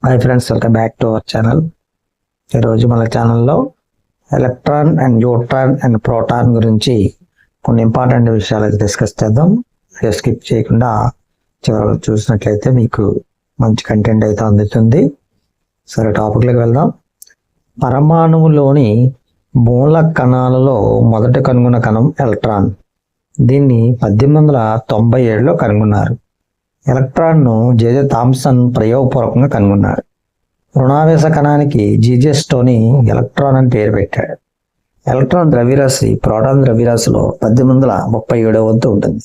Hi friends, welcome back to our channel. ఈరోజు మన ఛానల్లో electron and neutron and proton గురించి కొన్ని ఇంపార్టెంట్ విషయాలు డిస్కస్ చేద్దాం. స్కిప్ చేయకుండా చివరికి చూసినట్లయితే మీకు మంచి కంటెంట్ అయితే అందుతుంది. సరే, టాపిక్లోకి వెళ్దాం. పరమాణువులోని మూల కణాలలో మొదట కనుగొన్న కణం ఎలక్ట్రాన్. దీన్ని 1897లో కనుగొన్నారు. ఎలక్ట్రాన్ను జేజే థామ్సన్ ప్రయోగపూర్వకంగా కనుగొన్నాడు. రుణావేశ కణానికి జీజే స్టోనీ ఎలక్ట్రాన్ అని పేరు పెట్టాడు. ఎలక్ట్రాన్ ద్రవ్యరాశి ప్రోటాన్ ద్రవ్యరాశిలో 1837 వంతు ఉంటుంది.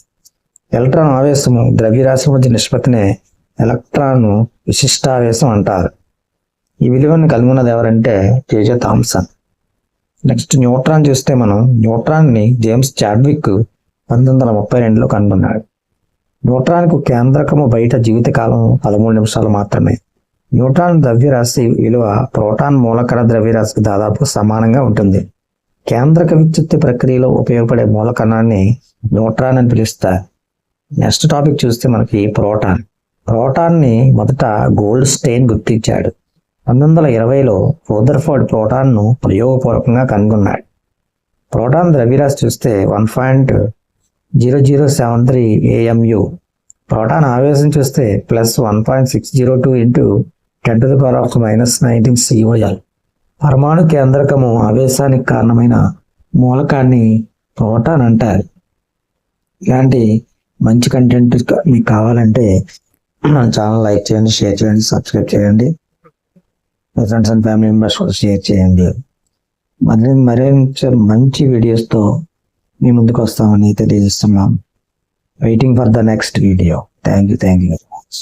ఎలక్ట్రాన్ ఆవేశము ద్రవ్యరాశి మధ్య నిష్పత్తినే ఎలక్ట్రాన్ విశిష్టావేశం అంటారు. ఈ విలువను కనుగొన్నది ఎవరంటే జేజే థామ్సన్. నెక్స్ట్ న్యూట్రాన్ చూస్తే మనం న్యూట్రాన్ని జేమ్స్ చాడ్విక్ 1932లో కనుగొన్నాడు. న్యూట్రాన్కు కేంద్రకము బయట జీవితకాలం 13 నిమిషాలు మాత్రమే. న్యూట్రాన్ ద్రవ్యరాశి విలువ ప్రోటాన్ మూలకణ ద్రవ్యరాశికి దాదాపు సమానంగా ఉంటుంది. కేంద్రక విద్యుత్ ప్రక్రియలో ఉపయోగపడే మూలకణాన్ని న్యూట్రాన్ అని పిలుస్తారు. నెక్స్ట్ టాపిక్ చూస్తే మనకి ప్రోటాన్ని మొదట గోల్డ్ స్టెయిన్ గుర్తించాడు. 1920లో రూదర్ఫోర్డ్ ప్రోటాన్ను ప్రయోగపూర్వకంగా కనుగొన్నాడు. ప్రోటాన్ ద్రవ్యరాశి చూస్తే 1.0073 AMU. ప్రోటాన్ ఆవేశం చూస్తే +1.602 × 10⁻⁻19 COL. పరమాణు కేంద్రకము ఆవేశానికి కారణమైన మూలకాన్ని ప్రోటాన్ అంటారు. ఇలాంటి మంచి కంటెంట్ మీకు కావాలంటే మన ఛానల్ లైక్ చేయండి, షేర్ చేయండి, సబ్స్క్రైబ్ చేయండి. మీ ఫ్రెండ్స్ అండ్ ఫ్యామిలీ మెంబర్స్ కూడా షేర్ చేయండి. మరింత మంచి వీడియోస్తో మీ ముందుకు వస్తామని తెలియజేస్తున్నాం. Waiting for the next video. Thank you very much.